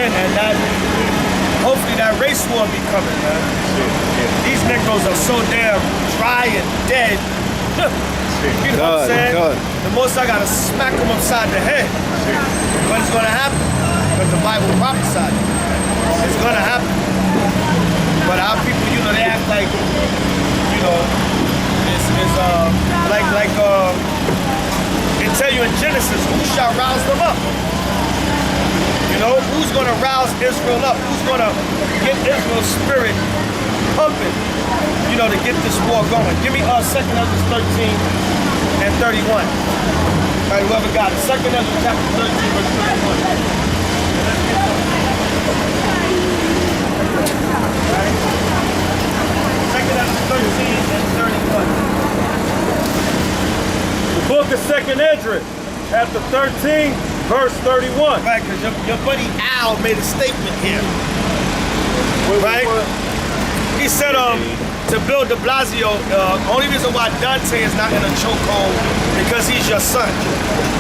saying? And that, hopefully that race war be coming, man. These Negroes are so damn dry and dead. You know what I'm saying? The most I gotta smack them upside the head. But it's gonna happen. Because the Bible prophesied it. It's gonna happen. But our people, you know, they act like, you know, it's like they tell you in Genesis, who shall rouse them up? You know, who's gonna rouse Israel up? Who's gonna get Israel's spirit pumping, you know, to get this war going? Give me 2 Ezra 13 and 31. All right, whoever got it. 2 Ezra chapter 13, verse 31. Right. 2 Ezra 13 and 31. The book of 2 Ezra, chapter 13, verse 31. Right, because your buddy Al made a statement here. Right? He said to Bill de Blasio, only reason why Dante is not in a chokehold because he's your son.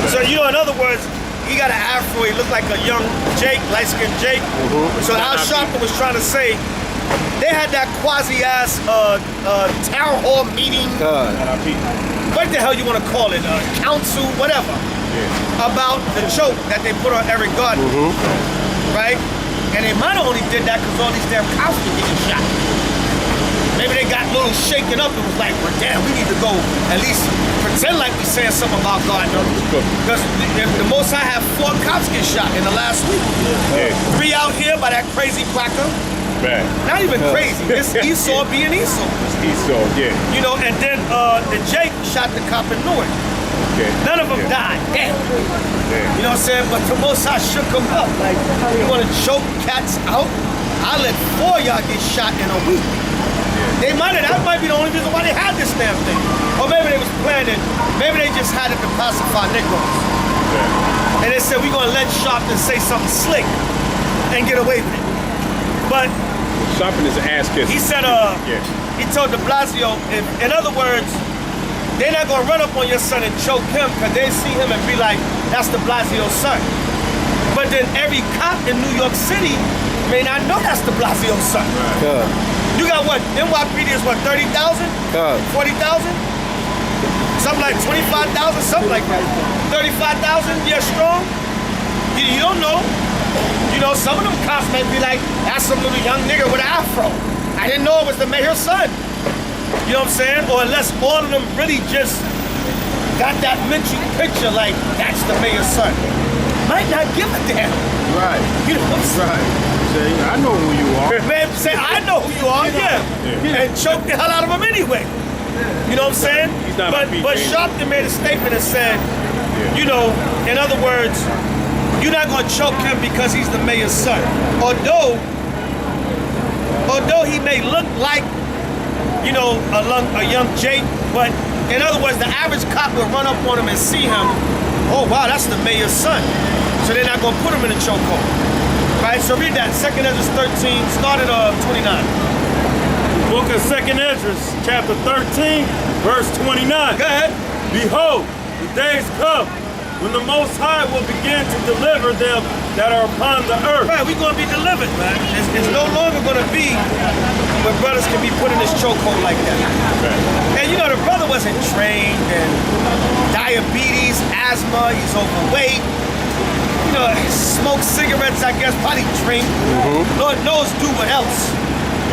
So, you know, in other words, he got an afro, he looked like a young Jake, light-skinned Jake. So Al Sharpton was trying to say, they had that quasi-ass town hall meeting, what the hell you want to call it, council, whatever, about the choke that they put on Eric Gardner, right? And they might have only did that because all these damn cops were getting shot. Maybe they got a little shaken up and was like, well, damn, we need to go at least pretend like we saying something about Gardner. Because the most I have 4 cops get shot in the last week. 3 out here by that crazy cracker. Not even crazy. It's Esau being Esau. Esau, You know, and then the Jake shot the cop in Newark. None of them died. Damn. You know what I'm saying? But the most I shook them up. Like, you want to choke cats out? I let 4 y'all get shot in a week. That might be the only reason why they had this damn thing. Or maybe they was planning, maybe they just had it to pacify Negroes. And they said, we're going to let Sharpton say something slick and get away with it. But Sharpton is an ass kisser. He said, he told de Blasio, in other words, they're not going to run up on your son and choke him because they see him and be like, that's de Blasio's son. But then every cop in New York City may not know that's de Blasio's son. You got what? NYPD is what, 30,000? 40,000? Something like 25,000, something like that. 35,000, yeah, strong? You don't know. You know, some of them cops may be like, that's some little young nigga with an afro. I didn't know it was the mayor's son. You know what I'm saying? Or unless all of them really just got that mental picture like, that's the mayor's son. Might not give a damn. Right. You know what I'm saying? Say, I know who you are. Man, say, I know who you are, and choke the hell out of him anyway. You know what I'm saying? But Sharpton made a statement and said, you know, in other words, you're not going to choke him because he's the mayor's son. Although he may look like, you know, a young Jake, but in other words, the average cop will run up on him and see him, oh wow, that's the mayor's son. So they're not going to put him in a chokehold. Right, so read that, 2 Ezra 13, start at 29. Book of 2 Ezra, chapter 13, verse 29. Go ahead. Behold, the days come when the Most High will begin to deliver them that are upon the earth. Right, we're going to be delivered, man. It's no longer going to be where brothers can be put in this chokehold like that. And you know, the brother wasn't trained, and diabetes, asthma, he's overweight. You know, smoke cigarettes, I guess, probably drink. Lord knows do what else.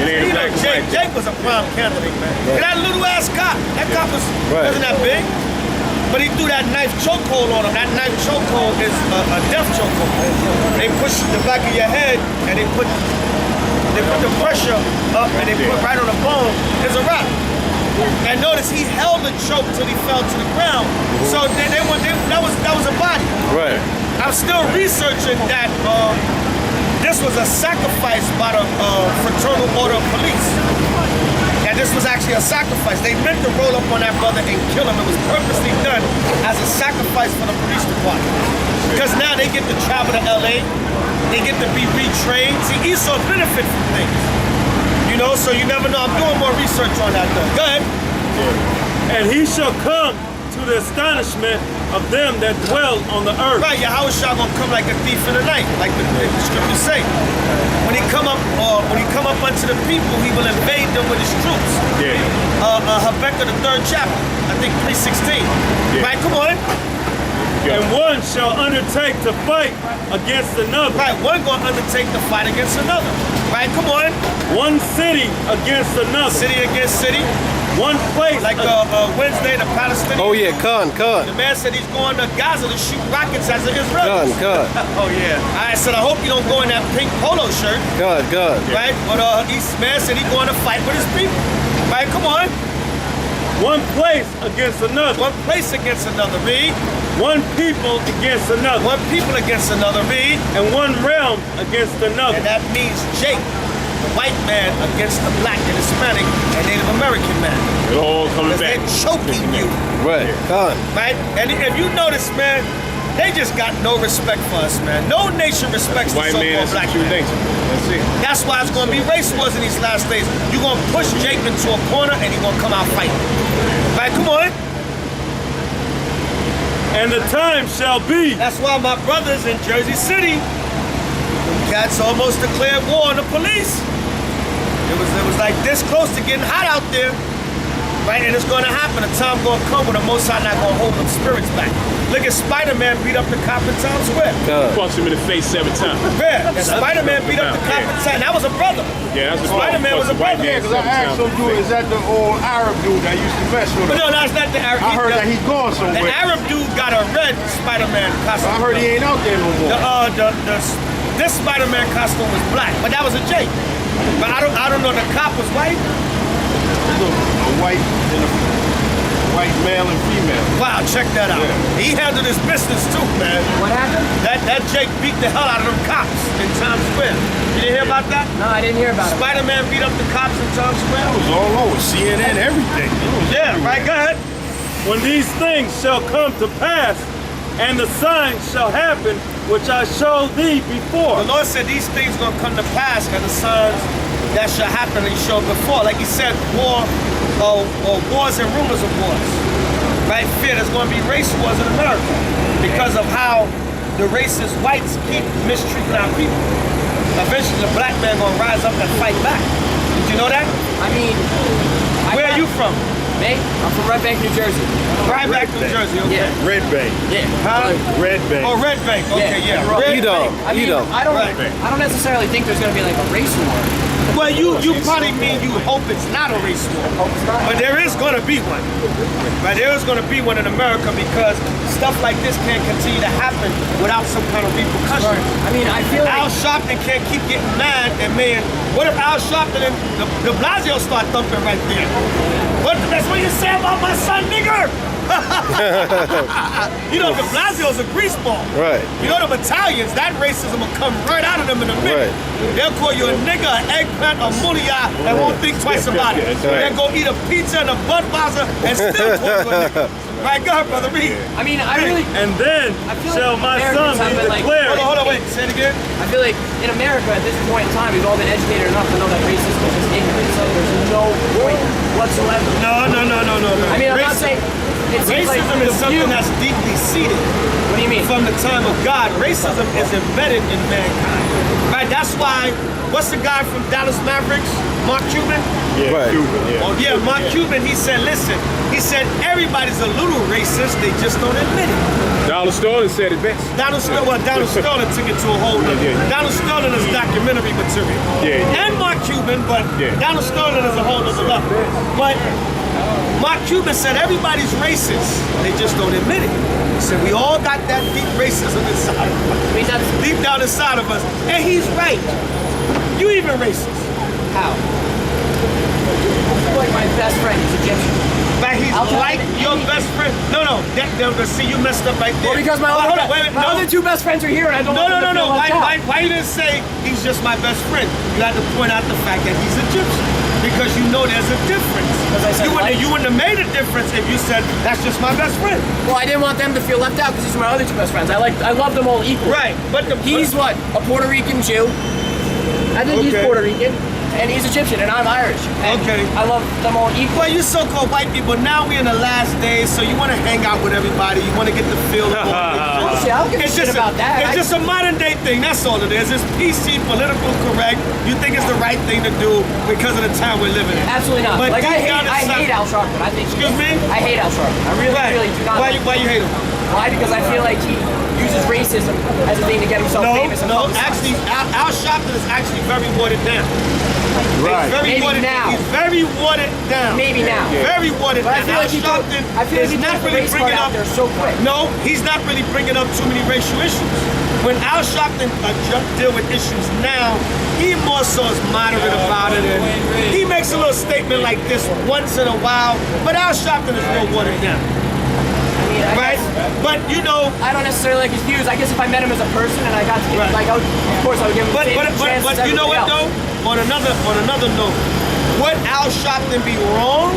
You know, Jake was a prime candidate, man. And that little ass cop, that cop wasn't that big, but he threw that knife chokehold on him. That knife chokehold is a death chokehold. They push the back of your head and they put the pressure up and they put right on the bone. It's a wrap. And notice he held the choke till he fell to the ground. So that was a body. Right. I'm still researching that this was a sacrifice by the Fraternal Order of Police. And this was actually a sacrifice. They meant to roll up on that brother and kill him. It was purposely done as a sacrifice for the police department. Because now they get to travel to LA, they get to be retrained. See, Esau benefit from things. You know, so you never know. I'm doing more research on that though. Go ahead. And he shall come to the astonishment of them that dwell on the earth. Right, Yahweh Shah gonna come like a thief in the night, like the scriptures say. When he come up unto the people, he will invade them with his troops. Yeah. Habakkuk the 3rd chapter, I think 3:16. Yeah. Right, come on. And one shall undertake to fight against another. Right, one gonna undertake the fight against another. Right, come on. One city against another. City against city. One place. Like Wednesday, the Palestinians. Oh yeah, Khan. The man said he's going to Gaza to shoot rockets as an Israeli. Khan. Oh yeah. I said I hope you don't go in that pink polo shirt. Khan. Right? But man said he's going to fight with his people. Right? Come on. One place against another. One place against another. Read. One people against another. One people against another. Read. And one realm against another. And that means Jake, the white man against the black and Hispanic and Native American man. It all coming back. They're choking you. Right, Khan. Right? And if you notice, man, they just got no respect for us, man. No nation respects the so-called black man. That's why it's going to be race wars in these last days. You're going to push Jake into a corner and he's going to come out fighting. Right? Come on. And the time shall be. That's why my brothers in Jersey City, cats almost declared war on the police. It was like this close to getting hot out there. Right? And it's going to happen. A time going to come when the Most High not going to hold them spirits back. Look at Spider-Man beat up the cop in Times Square. Punched him in the face 7 times. Yeah, Spider-Man beat up the cop in Times. That was a brother. Yeah, that's a Spider-Man was a brother. Yeah, because I asked some dude, is that the old Arab dude that used to mess with him? But no, that's not the Arab. I heard that he's gone The somewhere. Arab dude got a red Spider-Man costume. I heard he ain't out there no more. This Spider-Man costume was black, but that was a Jake. But I don't know. The cop was white. A white and a white male and female. Wow, check that out. Yeah. He handled his business too, man. What happened? That Jake beat the hell out of them cops in Times Square. You didn't hear about that? No, I didn't hear about it. Spider-Man beat up the cops in Times Square. It was all over CNN, everything. Yeah, right. Go ahead. When these things shall come to pass, and the signs shall happen, which I showed thee before. The Lord said these things gonna come to pass, and the signs that shall happen he showed before. Like he said, war or wars and rumors of wars. Right? Fear there's gonna be race wars in America because of how the racist whites keep mistreating our people. Eventually the black man gonna rise up and fight back. Did you know that? I mean, Where are you from? Me? I'm from Red Bank, New Jersey. Right back to New Jersey, okay. Yeah. Red Bank. Yeah. Huh? Red Bank. Oh, Red Bank. Okay, yeah. Red Edom. Bank. I mean, Edom. I don't Right. necessarily think there's going to be like a race war. Well, you probably mean you hope it's not a race war. Hope it's not. But there is going to be one. Right? There is going to be one in America because stuff like this can't continue to happen without some kind of repercussion. I mean, I feel Al like Sharpton can't keep getting mad and man, what if Al Sharpton and de Blasio start thumping right there? That's what you say about my son, nigger? You know, de Blasio's a greaseball. Right. You know the Italians, that racism will come right out of them in a minute. Right. They'll call you a nigger, an eggplant, a mulia, and won't think twice about it. right. They'll go eat a pizza and a Budweiser and still call you a nigger. Right, go ahead, brother, read. I mean, I really And then I feel shall like my son Americans be have been like- declared. Hold on, wait, say it again. I feel like in America at this point in time, we've all been educated enough to know that racism is just ignorant. So there's no point whatsoever. No. I mean, I'm not saying it seems like Racism is something that's deeply seated What do you mean? from the time of God. Racism is embedded in mankind. Right? That's why, what's the guy from Dallas Mavericks? Mark Cuban? Yeah, Right. Cuban, yeah. Oh, yeah, Mark Cuban, he said, listen, he said, everybody's a little racist, they just don't admit it. Donald Sterling said it best. Donald Sterling took it to a whole nother. Yeah. Donald Sterling is documentary material. Yeah. And Mark Cuban, but Yeah. Donald Sterling is a whole nother level. But Mark Cuban said everybody's racist, they just don't admit it. He said we all got that deep racism inside of us. I mean, that's Deep down inside of us. And he's right. You even racist. how. Like my best friend is Egyptian. But he's I'll tell like you your any- best friend. No, see, you messed up right there. Well, because my, Oh, other, hold on, wait, wait, my no. other two best friends are here, and I don't want them to No. feel left out. Why you didn't say he's just my best friend? You had to point out the fact that he's Egyptian. Because you know there's a difference. Because I said You wouldn't have made a difference if you said, that's just my best friend. Well, I didn't want them to feel left out because these are my other two best friends. I love them all equally. Right. But He's what? A Puerto Rican Jew. I think he's Okay. Puerto Rican. and he's Egyptian, and I'm Irish. And Okay. I love them all equally. Well, you so-called white people, now we're in the last days, so you want to hang out with everybody. You want to get the feel of all. Bullshit, I don't give a shit about that. It's just a modern day thing. That's all it is. It's PC, political correct. You think it's the right thing to do because of the time we're living in. Absolutely not. But Like deep I down hate inside- Al Sharpton. I think. Excuse me? I hate Al Sharpton. I really, really do not. Why like you hate him? Why? Because I feel like he uses racism as a thing to get himself famous. and No. publicized. Actually, Al Sharpton is actually very watered down. Right. He's very Maybe watered now. He's very watered down. Maybe now. Very watered But I down. feel Al like he Sharpton I feel like is he not took the really race card bringing out up. there so quick. No, he's not really bringing up too many racial issues. When Al Sharpton deal with issues now, he more so is moderate about it, and he makes a little statement like this once in a while. But Al Sharpton is real watered down, I mean, right? But you know, I don't necessarily like his views. I guess if I met him as a person and I got to get, Right. like, of course I would give him the same chance but as you know what everybody though? else. On another note, would Al Sharpton be wrong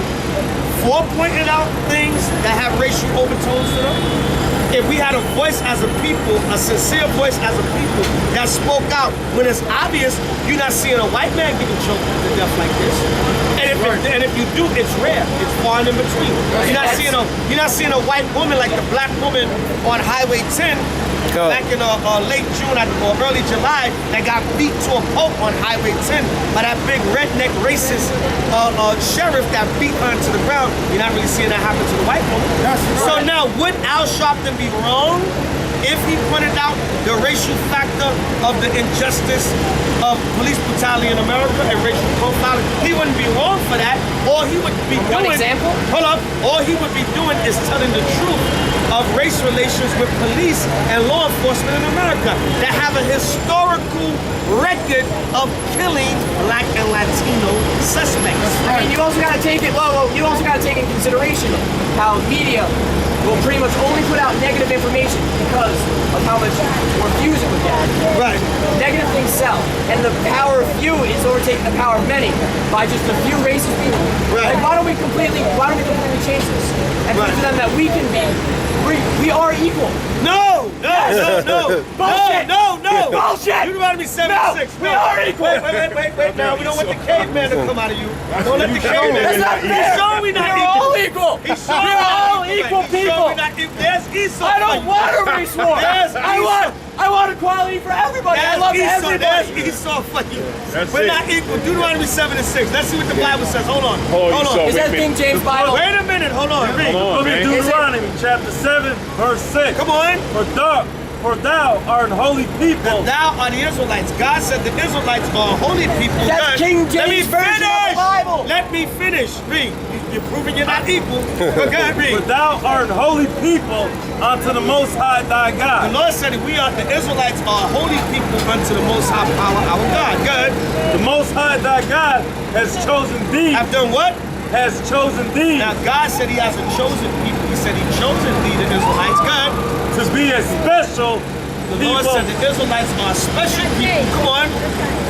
for pointing out things that have racial overtones to them? If we had a voice as a people, a sincere voice as a people that spoke out when it's obvious you're not seeing a white man getting choked to death like this, and if you do, it's rare. It's far and in between. You're not seeing a white woman like the black woman on Highway 10 back in late June or early July that got beat to a pulp on Highway 10 by that big redneck racist sheriff that beat her into the ground. You're not really seeing that happen to the white woman. So now, would Al Sharpton be wrong if he pointed out the racial factor of the injustice of police brutality in America and racial profiling? He wouldn't be wrong for that. All he would be One doing, example? hold up, all he would be doing is telling the truth of race relations with police and law enforcement in America that have a historical record of killing black and Latino suspects. I mean, you also got to take it. Well, you also got to take in consideration how media will pretty much only put out negative information because of how much more views it would get. Right. Negative things sell, and the power of few is overtaking the power of many by just a few racist people. Right. Like, why don't we completely change this and prove to them that we can be, we are equal. No! Bullshit! No! Bullshit! Deuteronomy 7:6. We are equal. Wait. Now we don't want the caveman to come out of you. Don't let the caveman. That's not fair. He's showing we not We're equal. all equal. He's showing We're all equal people. There's Esau. I don't want a race war. I want equality for everybody. I love everybody. There's Esau for you. That's We're it. not equal. Deuteronomy 7:6. Let's see what the Bible says. Hold on. Esau. Is that King James Bible? Wait a minute. Hold on. Read. Look at man. Deuteronomy chapter 7, verse 6. Come on. For thou art an holy people. Thou are the Israelites. God said the Israelites are holy people. That's Good. King Let me James version of the Bible. Let me finish. Read. You're proving you're not equal. But God, read. For thou art an holy people unto the Most High thy The God. Lord said that the Israelites are holy people unto the Most High power, our God. Good. The Most High thy God has chosen thee. Have done what? Has chosen thee Now God said He has a chosen people. He said He chosen thee, the Israelites. Good. to be a special The Lord said the Israelites are special people. Come on.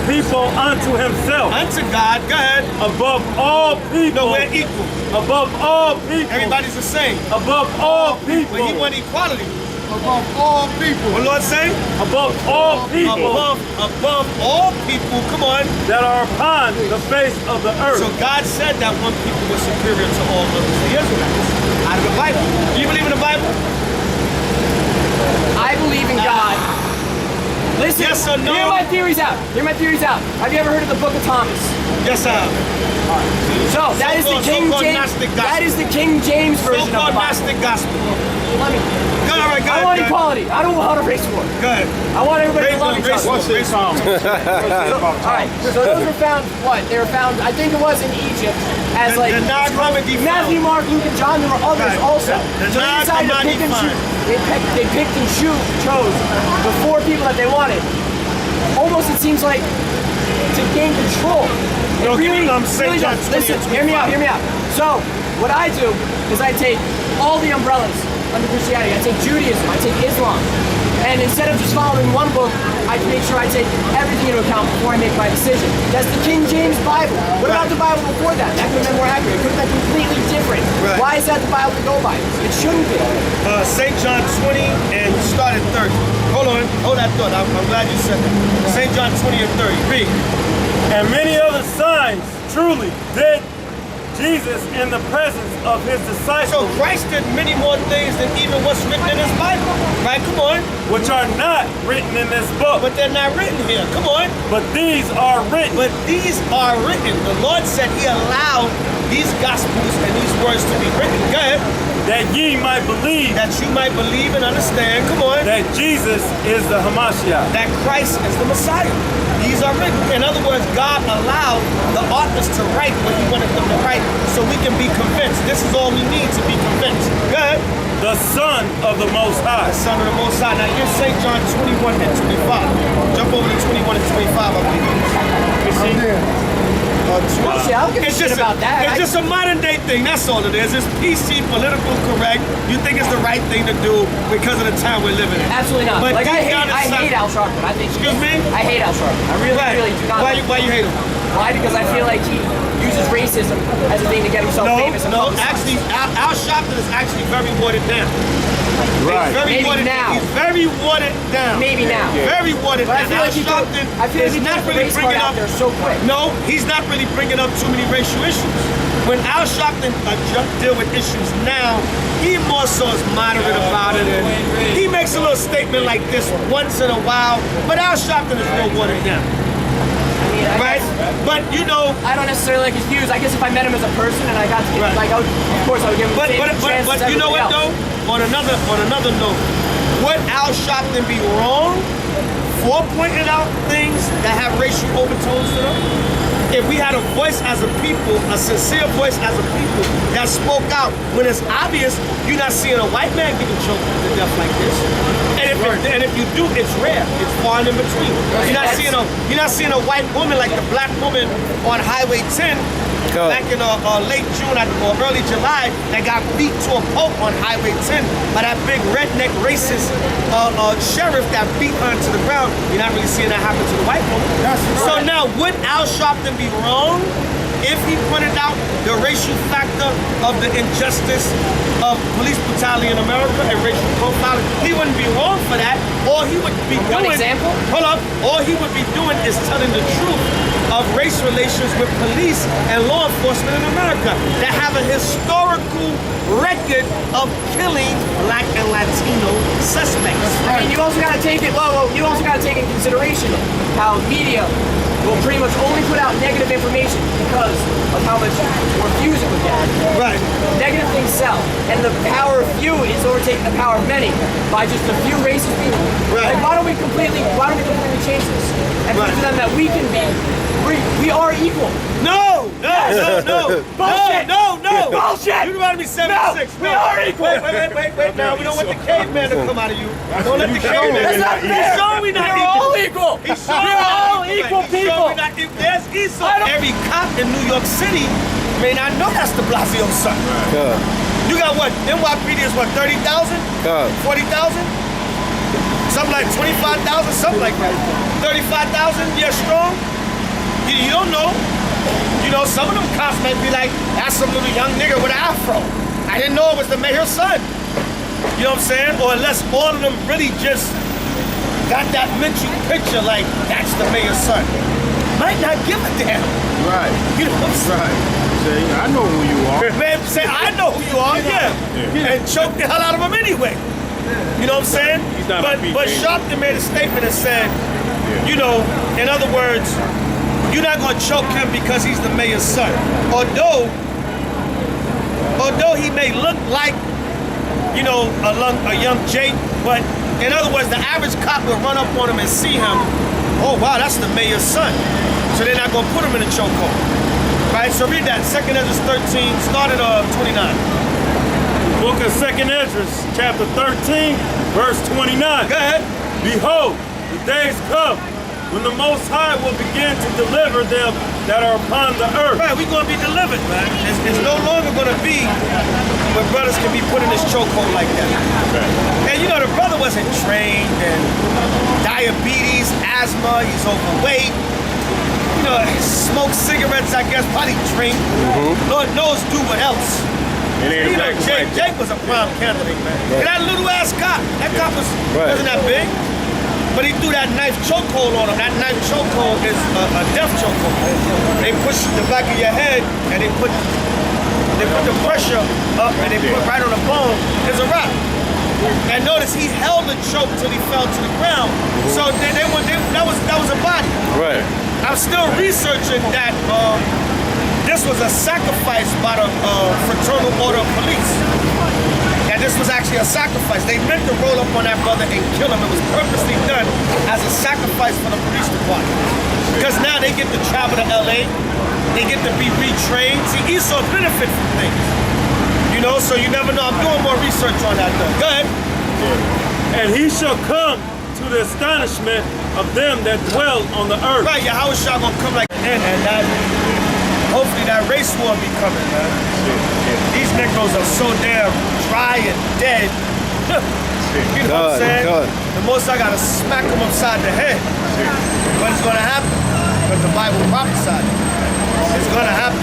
people unto himself. Unto God. Go ahead. Above all people. No, we're equal. Above all people. Everybody's the same. Above all people. But He want equality. Above all people. What the Lord say? Above all people Above all people. Come on. that are upon the face of the earth. So God said that one people was superior to all others, the Israelites. Out of the Bible. Do you believe in the Bible? I believe in God. Listen, Yes or no? hear my theories out. Have you ever heard of the Book of Thomas? Yes, I have. So that is the So-called- King so-called James. Gnostic gospel. That is the King James version of So-called the Bible. Gnostic gospel. Let me. Go ahead, I want equality. I don't want a race war. Go ahead. I want everybody to love each other. What's this, Thomas? Alright, so those were found, They were found, I think it was in Egypt, as The like Nag Hammadi Matthew, Mark, Luke, and John. There were others Right. also. The So they Nag decided to Hammadi pick and choose. find. They picked and chose the 4 people that they wanted. Almost it seems like to gain control. It No, give really, me St. really John does. 20 Listen, and hear me out. So what I do is I take all the umbrellas under Christianity. I take Judaism, I take Islam. And instead of just following one book, I make sure I take everything into account before I make my decision. That's the King James Bible. What about the Bible before that? That could have been more accurate. It could have been completely different. Right. Why is that the Bible to go by? It shouldn't be. St. John 20 and start at 30. Hold on. Hold that thought. I'm glad you said that. St. John 20 and 30. Read. and many other signs truly did Jesus in the presence of his So disciples, Christ did many more things than even what's written in his Bible. Right? Come on. which are not written in this book, But they're not written here. Come on. but these are written. But these are written. The Lord said he allowed these gospels and these words to be written. Go ahead. That ye might believe That you might believe and understand. Come on. that Jesus is the Hamashiach. That Christ is the Messiah. These are written. In other words, God allowed the authors to write what he wanted them to write so we can be convinced. This is all we need to be convinced. Go ahead. The Son of the Most High. The Son of the Most High. Now, in St. John 21 and 25. Jump over to 21 and 25, I believe it is. You see? See, I don't give a shit about that. It's just a modern day thing. That's all it is. It's PC, political correct. You think it's the right thing to do because of the time we're living in. Absolutely not. But Like I deep down hate inside- Al Sharpton. I think. Excuse me? I hate Al Sharpton. I really, Right. really do not. Why you hate him? Why? Because I feel like he uses racism as a thing to get himself famous. and No. publicized. Actually, Al Sharpton is actually very watered down. Right. He's very Maybe watered now. He's very watered down. Maybe now. Very watered But I down. feel Al like he Sharpton I feel like is he not took the really race card bringing out up. there so quick. No, he's not really bringing up too many racial issues. When Al Sharpton deal with issues now, he more so is moderate about it, and he makes a little statement like this once in a while. But Al Sharpton is real watered down, I mean, right? But you know, I don't necessarily like his views. I guess if I met him as a person and I got to get, Right. like, of course I would give him the same chance but as you know what everybody though? On another note, would Al Sharpton be wrong for pointing out things that have racial overtones to them? If we had a voice as a people, a sincere voice as a people that spoke out when it's obvious you're not seeing a white man getting choked to death like this, and if you do, it's rare. It's far and in between. You're not seeing a white woman like the black woman on Highway 10 back in late June or early July that got beat to a pulp on Highway 10 by that big redneck racist sheriff that beat her into the ground. You're not really seeing that happen to the white woman. So now, would Al Sharpton be wrong if he pointed out the racial factor of the injustice of police brutality in America and racial profiling? He wouldn't be wrong for that. All he would be One doing, example? hold up, all he would be doing is telling the truth of race relations with police and law enforcement in America that have a historical record of killing black and Latino suspects. I mean, you also got to take it. Well, you also got to take in consideration how media will pretty much only put out negative information because of how much more views it would get. Right. Negative things sell, and the power of few is overtaking the power of many by just a few racist people. Right. Like, why don't we completely change this and prove to them that we can be, we are equal. No! Bullshit! No! Bullshit! You remind me 76. No, we are equal. Wait. Now, we don't want the caveman to come out of you. Don't let the caveman. That's not fair. He's showing we not We're equal. all equal. He's showing We're all equal He's showing people. we not equal. There's Esau. I don't- Every cop in New York City may not know that's de Blasio's son. You got what? NYPD is what, 30,000? 40,000? Something like 25,000, something like that. 35,000, yeah, strong? You don't know. You know, some of them cops might be like, that's some little young nigga with an afro. I didn't know it was the mayor's son. You know what I'm saying? Or unless all of them really just got that mental picture like, that's the mayor's son. Might not give a damn. Right. You know what I'm saying? Right. Say, I know who you are. Man, say, I know who you are, yeah. And choke the hell out of him anyway. You know what I'm saying? He's not But Sharpton made a statement and said, you know, in other words, you're not going to choke him because he's the mayor's son. Although he may look like, you know, a young Jake, but in other words, the average cop will run up on him and see him, oh wow, that's the mayor's son. So they're not going to put him in a chokehold. Right, so read that, 2nd Esdras 13, start at 29. Book of 2nd Esdras, chapter 13, verse 29. Go ahead. Behold, the days come when the Most High will begin to deliver them that are upon the earth. Right, we're going to be delivered, man. It's no longer going to be where brothers can be put in this chokehold like that. And you know, the brother wasn't trained and diabetes, asthma, he's overweight. You know, smokes cigarettes, I guess, probably drink. Lord knows do what else. You know, Jake was a prime candidate, man. And that little ass cop, wasn't that big. But he threw that knife chokehold on him. That knife chokehold is a death chokehold. They push the back of your head and they put the pressure up and they put right on the bone. It's a wrap. And notice he held the choke till he fell to the ground. So that was a body. Right. I'm still researching that this was a sacrifice by the Fraternal Order of Police. And this was actually a sacrifice. They meant to roll up on that brother and kill him. It was purposely done as a sacrifice for the police department. Because now they get to travel to LA, they get to be retrained. See, Esau benefit from things. You know, so you never know. I'm doing more research on that though. Go ahead. And he shall come to the astonishment of them that dwell on the earth. Right, Yahweh Shah gonna come like that, and that hopefully that race war be coming, man. These Negroes are so damn dry and dead. You know what I'm saying? The most I gotta smack them upside the head. But it's gonna happen. Because the Bible prophesied it. It's gonna happen.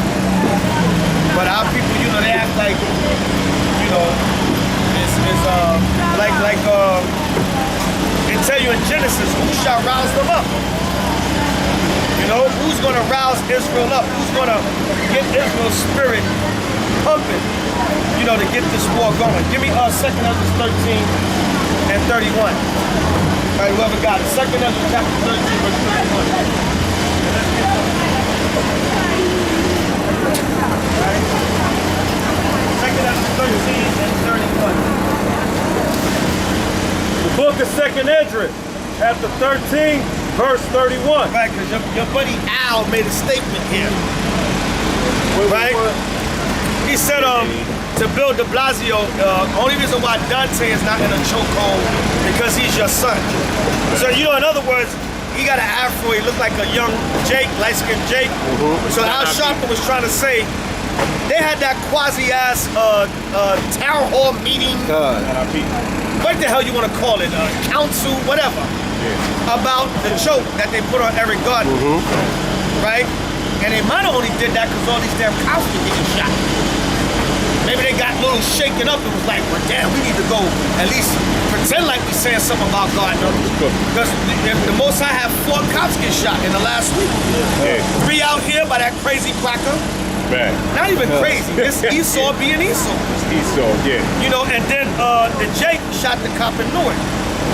But our people, you know, they act like, you know, it's like they tell you in Genesis, who shall rouse them up? You know, who's gonna rouse Israel up? Who's gonna get Israel's spirit pumping, you know, to get this war going? Give me 2 Ezra 13 and 31. All right, whoever got it. 2 Ezra chapter 13, verse 31. Right. 2 Ezra 13 and 31. The book of 2 Ezra, chapter 13, verse 31. Right, because your buddy Al made a statement here. Right? He said to Bill de Blasio, only reason why Dante is not in a chokehold because he's your son. So, you know, in other words, he got an afro, he looked like a young Jake, light-skinned Jake. So Al Sharpton was trying to say, they had that quasi-ass town hall meeting, what the hell you want to call it, council, whatever, about the choke that they put on Eric Gardner, right? And they might have only did that because all these damn cops were getting shot. Maybe they got a little shaken up and was like, well, damn, we need to go at least pretend like we saying something about Gardner. Because the most I have 4 cops get shot in the last week. 3 out here by that crazy cracker. Right. Not even crazy. It's Esau being Esau. It's Esau, yeah. You know, and then the Jake shot the cop in Newark.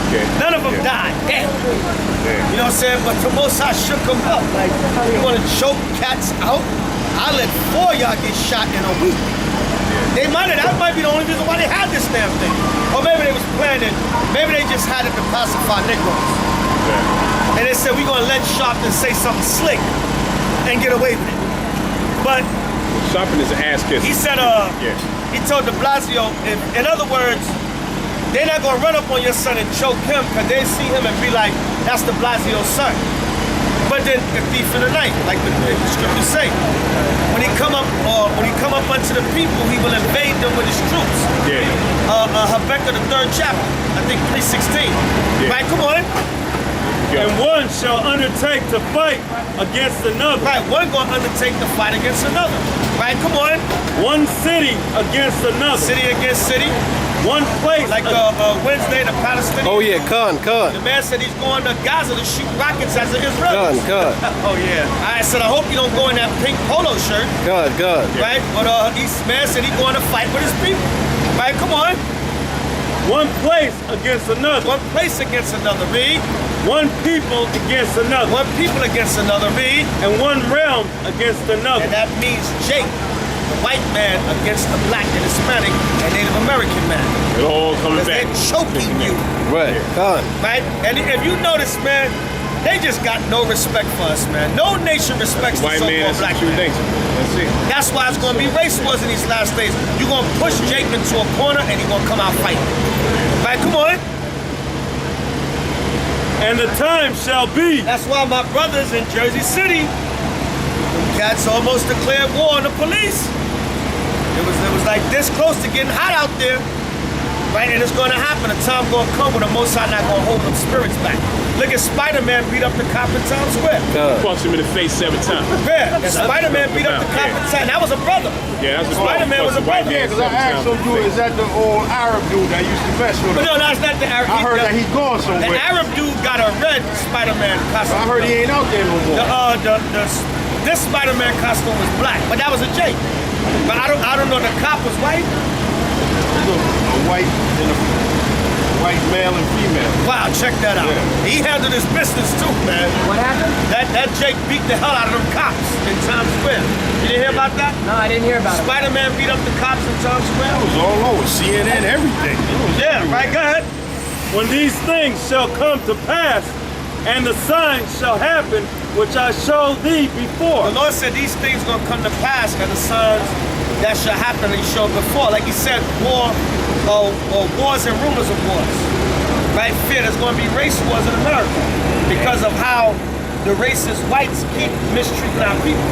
Okay. None of them died. Damn. You know what I'm saying? But the most I shook them up. Like, you want to choke cats out? I let 4 of y'all get shot in a week. That might be the only reason why they had this damn thing. Or maybe they was planning, maybe they just had it to pacify Negroes. And they said, we're going to let Sharpton say something slick and get away with it. But Sharpton is an ass kisser. he said, he told de Blasio, in other words, they're not going to run up on your son and choke him because they see him and be like, that's de Blasio's son. But then the thief in the night, like the scriptures say, when he come up unto the people, he will invade them with his troops. Habakkuk the 3rd chapter, I think 3:16. Right, come on. And one shall undertake to fight against another. Right, one going to undertake to fight against another. Right, come on. One city against another. City against city. One place. Like Wednesday, the Palestinians. Oh yeah, Khan. The man said he's going to Gaza to shoot rockets as an Israeli. Khan. Oh yeah. I said, I hope you don't go in that pink polo shirt. God. Right? But man said he's going to fight with his people. Right? Come on. One place against another. One place against another, read. One people against another. One people against another, read. And one realm against another. And that means Jake, the white man against the black and Hispanic and Native American man. It all coming back. They're choking you. Right. Khan. Right? And if you notice, man, they just got no respect for us, man. No nation respects the White man, so-called that's black true man. nature. That's it. That's why it's going to be race wars in these last days. You're going to push Jake into a corner and he's going to come out fighting. Right, come on. And the time shall be. That's why my brothers in Jersey City, cats almost declared war on the police. It was like this close to getting hot out there. Right, and it's going to happen. A time going to come when the Most High not going to hold them spirits back. Look at Spider-Man beat up the cop in Times Square. Punch him in the face 7 times. Yeah, and Spider-Man beat up the cop in Times. That was a brother. Yeah, that's a Spider-Man was a brother. Yeah, because I asked some dude, is that the old Arab dude that used to mess with him? But no, that's not the Arab. I heard that he's gone The somewhere. Arab dude got a red Spider-Man costume. I heard he ain't out there no more. this Spider-Man costume was black, but that was a Jake. But I don't know. The cop was white. A white and a white male and female. Wow, check that out. Yeah. He handled his business too, man. What happened? That Jake beat the hell out of them cops in Times Square. You didn't hear about that? No, I didn't hear about it. Spider-Man beat up the cops in Times Square. It was all over CNN, everything. It was Yeah, right. Go ahead. When these things shall come to pass, and the signs shall happen, which I showed thee before. The Lord said these things gonna come to pass, and the signs that shall happen He showed before. Like He said, war or wars and rumors of wars. Right? Fear. There's gonna be race wars in America because of how the racist whites keep mistreating our people.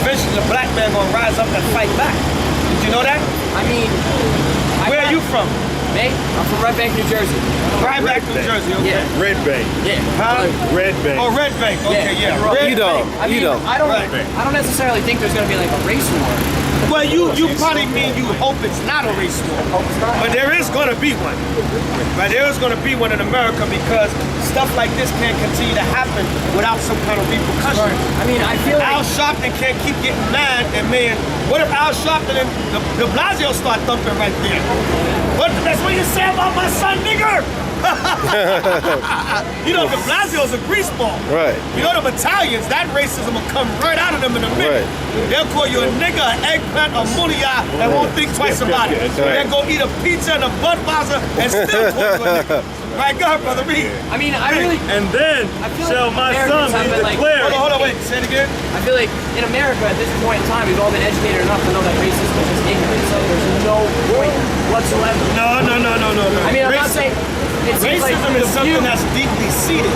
Eventually, the black man gonna rise up and fight back. Did you know that? I mean, Where are you from? Me? I'm from Red Bank, New Jersey. Right back to Jersey. Okay. Yeah. Red Bank. Yeah. Huh? Red Bank. Oh, Red Bank. Okay, yeah. Yeah. Red Edom. Bank. I mean, Edom. I don't Right. necessarily think there's gonna be like a race war. Well, you probably mean you hope it's not a race war. Hope it's not. But there is going to be one. Right? There is going to be one in America because stuff like this can't continue to happen without some kind of repercussion. I mean, I feel Al like Sharpton can't keep getting mad and man, what if Al Sharpton and de Blasio start thumping right there? That's what you say about my son, nigger? You know, de Blasio's a greaseball. Right. You know the Italians, that racism will come right out of them in a minute. Right. They'll call you a nigger, an eggplant, a mulia, and won't think twice about it. That's right. They'll go eat a pizza and a Budweiser and still call you a nigger. Right, go ahead, brother, read. I mean, I really And then I feel shall like my Americans son have be been like- declared. Hold on, wait, say it again. I feel like in America at this point in time we've all been educated enough to know that racism is just ignorant, so there's no point whatsoever. No. I mean, I'm not saying it seems like Racism is something that's deeply seated.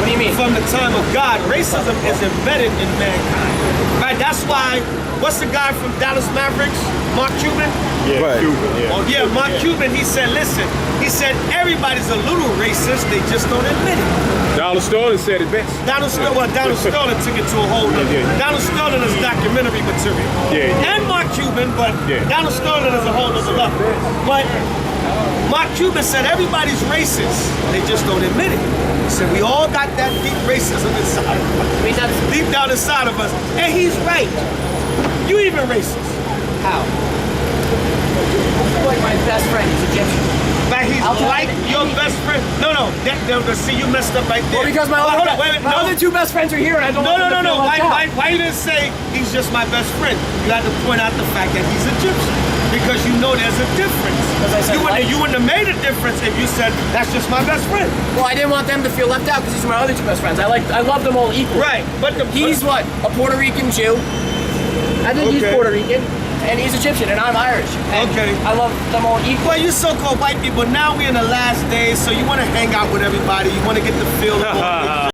What do you mean? From the time of God, racism is embedded in mankind. Right? That's why, what's the guy from Dallas Mavericks? Mark Cuban? Yeah, Right. Cuban, yeah. Oh, yeah, Mark Cuban, he said, listen, he said, everybody's a little racist, they just don't admit it. Donald Sterling said it best. Donald Sterling took it to a whole nother. Yeah. Donald Sterling is documentary material. Yeah. And Mark Cuban, but Yeah. Donald Sterling is a whole nother level. But Mark Cuban said everybody's racist, they just don't admit it. He said we all got that deep racism inside of us. I mean, that's Deep down inside of us. And he's right. You even racist. how. Like my best friend, he's Egyptian. But he's I'll tell like you your anything. best friend. No, see, you messed up right there. Well, because my, Oh, other, hold on, wait, wait, my no. other two best friends are here, and I don't want them to No. feel left out. Why you didn't say he's just my best friend? You had to point out the fact that he's Egyptian. Because you know there's a difference. Because I said You wouldn't have made a difference if you said, that's just my best friend. Well, I didn't want them to feel left out because these are my other two best friends. I love them all equally. Right. But He's what? A Puerto Rican Jew. I think he's Okay. Puerto Rican, and he's Egyptian, and I'm Irish. And Okay. I love them all equally. well, you so-called white people, now we're in the last days, so you want to hang out with everybody. You want to get the feel of all